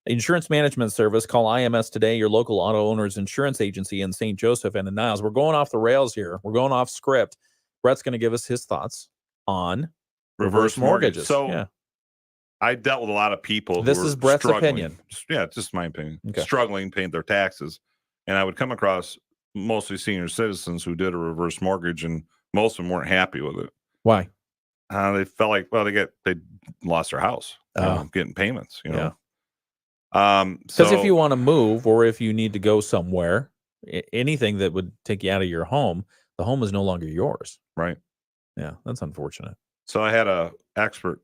Insurance Management Service. Call IMS today, your local auto owners insurance agency in St. Joseph and in Niles. We're going off the rails here. We're going off script. Brett's going to give us his thoughts on reverse mortgages. So yeah. I dealt with a lot of people. This who were is Brett's struggling. opinion. Yeah, it's just my opinion. Okay. Struggling paying their taxes. And I would come across mostly senior citizens who did a reverse mortgage, and most of them weren't happy with it. Why? They felt like, well, they lost their house, getting payments, you know. Because if you want to move, or if you need to go somewhere, anything that would take you out of your home, the home is no longer yours. Right. Yeah, that's unfortunate. So I had an expert,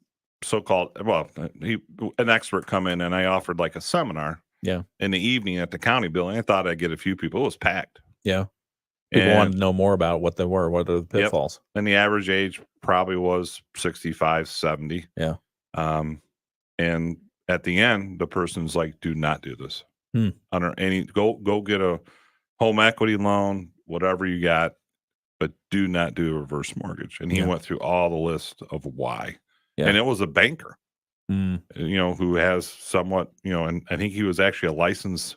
an expert come in, and I offered like a seminar. Yeah. In the evening at the county building. I thought I'd get a few people. It was packed. Yeah. People wanted to know more about what they were, what are the pitfalls. And the average age probably was 65, 70. Yeah. And at the end, the person's like, do not do this. Under any, go get a home equity loan, whatever you got, but do not do a reverse mortgage. And he went through all the list of why. Yeah. And it was a banker, you know, who has somewhat, you know, and I think he was actually a license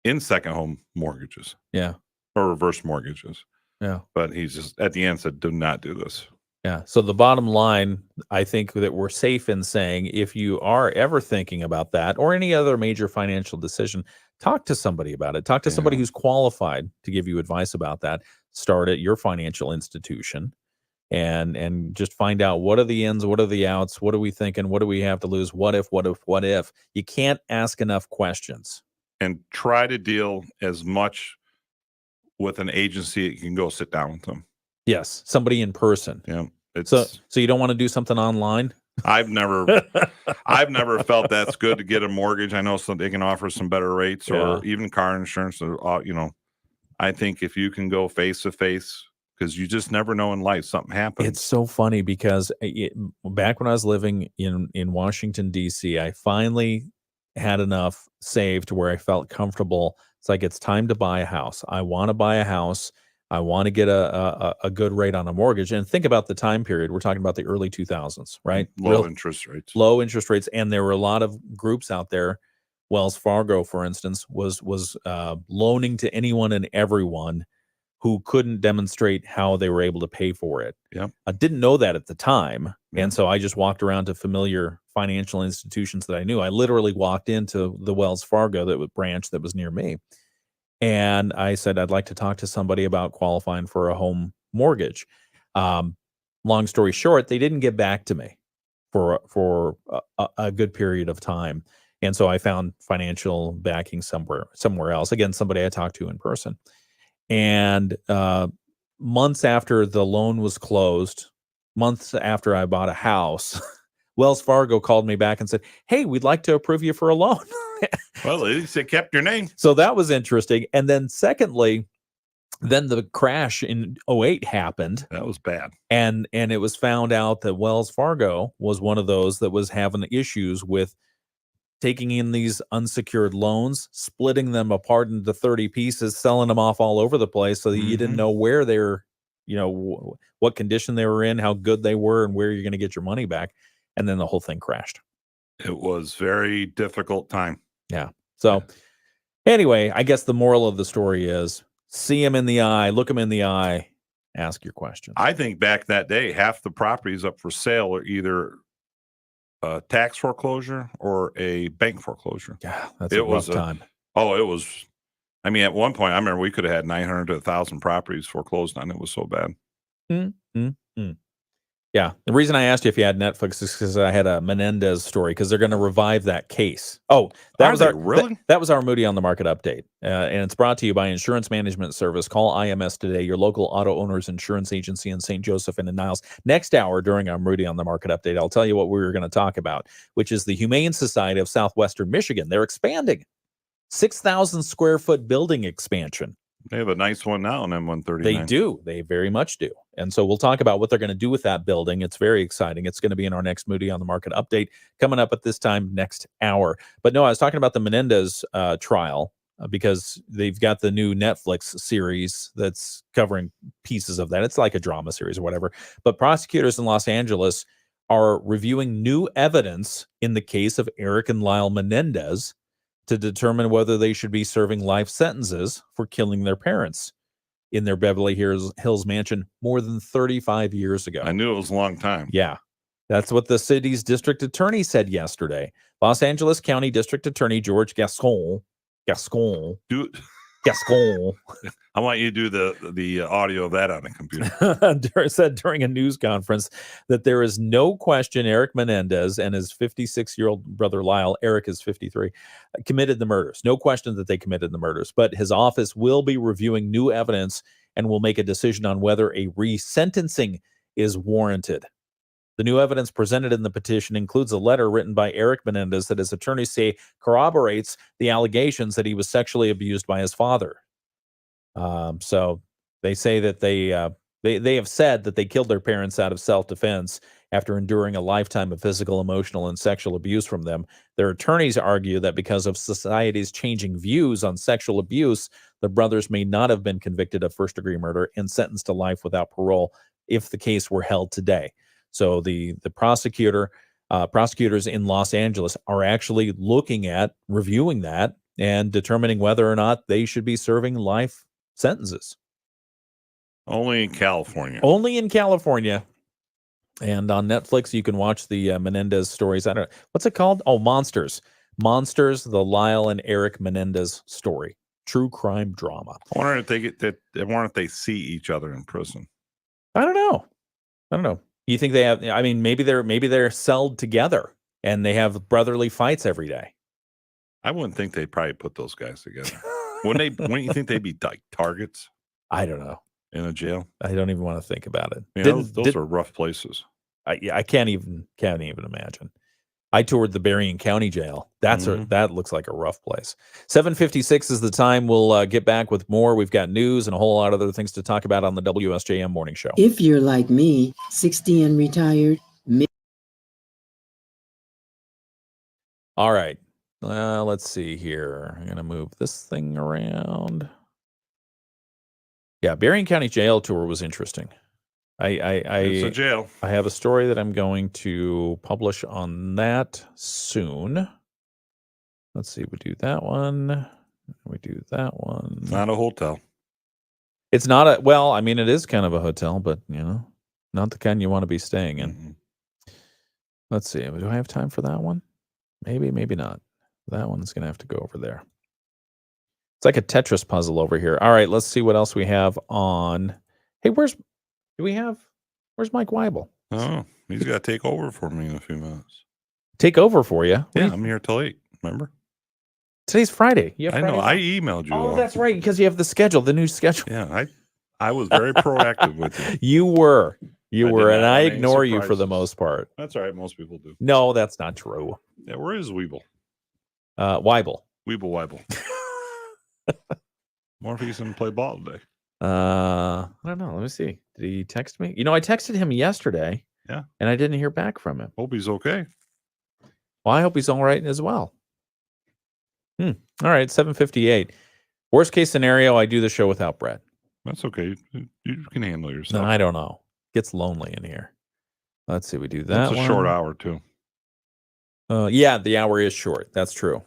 in second home mortgages. Yeah. Or reverse mortgages. Yeah. But he's just at the end said, do not do this. Yeah. So the bottom line, I think that we're safe in saying, if you are ever thinking about that or any other major financial decision, talk to somebody about it. Talk to somebody who's qualified to give you advice about that. Start at your financial institution and just find out, what are the ins, what are the outs, what are we thinking, what do we have to lose, what if. You can't ask enough questions. And try to deal as much with an agency that you can go sit down with them. Yes, somebody in person. Yeah. So you don't want to do something online? I've never felt that's good to get a mortgage. I know they can offer some better rates, or even car insurance. Or, you know, I think if you can go face to face, because you just never know in life, something happens. It's so funny because back when I was living in Washington, D.C., I finally had enough saved to where I felt comfortable. It's like, it's time to buy a house. I want to buy a house. I want to get a good rate on a mortgage. And think about the time period. We're talking about the early 2000s, right? Low interest rates. Low interest rates. And there were a lot of groups out there. Wells Fargo, for instance, was loaning to anyone and everyone who couldn't demonstrate how they were able to pay for it. Yeah. I didn't know that at the time. And so I just walked around to familiar financial institutions that I knew. I literally walked into the Wells Fargo branch that was near me. And I said, I'd like to talk to somebody about qualifying for a home mortgage. Long story short, they didn't get back to me for a good period of time. And so I found financial backing somewhere else. Again, somebody I talked to in person. And months after the loan was closed, months after I bought a house, Wells Fargo called me back and said, hey, we'd like to approve you for a loan. Well, at least they kept your name. So that was interesting. And then secondly, then the crash in 2008 happened. That was bad. And it was found out that Wells Fargo was one of those that was having issues with taking in these unsecured loans, splitting them apart into 30 pieces, selling them off all over the place so that you didn't know where they were, you know, what condition they were in, how good they were, and where you're going to get your money back. And then the whole thing crashed. It was very difficult time. Yeah. So anyway, I guess the moral of the story is, see him in the eye, look him in the eye, ask your questions. I think back that day, half the properties up for sale are either a tax foreclosure or a bank foreclosure. Yeah, that's a rough time. It was. I mean, at one point, I remember we could have had 900 to 1,000 properties foreclosed on. It was so bad. Yeah. The reason I asked you if you had Netflix is because I had a Menendez story, because they're going to revive that case. Oh, that was our Moody on the Market update. And it's brought to you by Insurance Management Service. Call IMS today, your local auto owners insurance agency in St. Joseph and in Niles. Next hour during our Moody on the Market update, I'll tell you what we were going to talk about, which is the Humane Society of Southwestern Michigan. They're expanding. 6,000 square foot building expansion. They have a nice one now on M139. They do. They very much do. And so we'll talk about what they're going to do with that building. It's very exciting. It's going to be in our next Moody on the Market update coming up at this time next hour. But no, I was talking about the Menendez trial because they've got the new Netflix series that's covering pieces of that. It's like a drama series or whatever. But prosecutors in Los Angeles are reviewing new evidence in the case of Eric and Lyle Menendez to determine whether they should be serving life sentences for killing their parents in their Beverly Hills mansion more than 35 years ago. I knew it was a long time. Yeah. That's what the city's district attorney said yesterday. Los Angeles County District Attorney George Gascon. I want you to do the audio of that on a computer. Said during a news conference that there is no question Eric Menendez and his 56-year-old brother Lyle, Eric is 53, committed the murders. No question that they committed the murders, but his office will be reviewing new evidence and will make a decision on whether a resentencing is warranted. The new evidence presented in the petition includes a letter written by Eric Menendez that his attorneys say corroborates the allegations that he was sexually abused by his father. So they say that they have said that they killed their parents out of self-defense after enduring a lifetime of physical, emotional, and sexual abuse from them. Their attorneys argue that because of society's changing views on sexual abuse, the brothers may not have been convicted of first-degree murder and sentenced to life without parole if the case were held today. So the prosecutors in Los Angeles are actually looking at reviewing that and determining whether or not they should be serving life sentences. Only in California. Only in California. And on Netflix, you can watch the Menendez stories. I don't know. What's it called? Oh, Monsters. Monsters, the Lyle and Eric Menendez story. True crime drama. I wonder if they get that. I wonder if they see each other in prison. I don't know. You think they have? I mean, maybe they're celled together and they have brotherly fights every day. I wouldn't think they'd probably put those guys together. Wouldn't you think they'd be like targets? I don't know. In a jail? I don't even want to think about it. You know, those are rough places. I can't even imagine. I toured the Berrien County Jail. That looks like a rough place. 7:56 is the time. We'll get back with more. We've got news and a whole lot of other things to talk about on the WSJM Morning Show. If you're like me, 60 and retired. All right. Let's see here. I'm going to move this thing around. Yeah, Berrien County Jail tour was interesting. It's a jail. I have a story that I'm going to publish on that soon. Let's see. We do that one. We do that one. Not a hotel. It's not well, I mean, it is kind of a hotel, but, not the kind you want to be staying in. Mm-hmm. Let's see. Do I have time for that one? Maybe, maybe not. That one's going to have to go over there. It's like a Tetris puzzle over here. All right, let's see what else we have on. Hey, where's Mike Weibel? Oh, he's got to take over for me in a few minutes. Take over for you? Yeah, I'm here till 8. Remember? Today's Friday. I know. I emailed you. Oh, that's right, because you have the new schedule. Yeah, I was very proactive with you. You were, and I ignore you for the most part. That's all right. Most people do. No, that's not true. Yeah, where is Weibel? Weibel. Weibel. More if he's going to play ball today. I don't know. Let me see. Did he text me? I texted him yesterday. Yeah. And I didn't hear back from him. Hope he's okay. Well, I hope he's all right as well. All right, 7:58. Worst case scenario, I do the show without Brett. That's okay. You can handle yourself. No, I don't know. Gets lonely in here. Let's see. We do that. It's a short hour too. Yeah, the hour is short. That's true.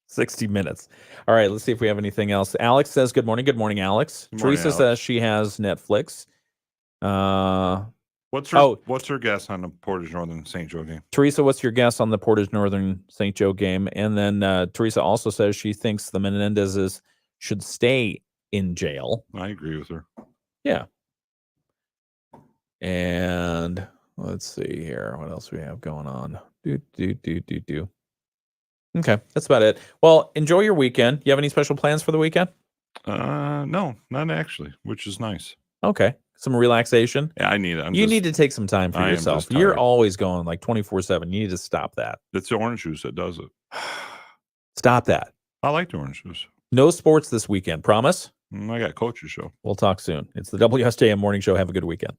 60 minutes. All right, let's see if we have anything else. Alex says, good morning. Good morning, Alex. Good morning, Teresa Alex. says she has Netflix. What's her guess on the Portage Northern St. Joe game? Teresa, what's your guess on the Portage Northern St. Joe game? And then Teresa also says she thinks the Menendezes should stay in jail. I agree with her. Yeah. And let's see here. What else we have going on? Okay, that's about it. Well, enjoy your weekend. You have any special plans for the weekend? No, not actually, which is nice. Okay. Some relaxation. Yeah, I need it. You need to take some time for yourself. You're always going like 24/7. You need to stop that. It's the orange juice that does it. Stop that. I like the orange juice. No sports this weekend. Promise? I got coach's show. We'll talk soon. It's the WSJM Morning Show. Have a good weekend.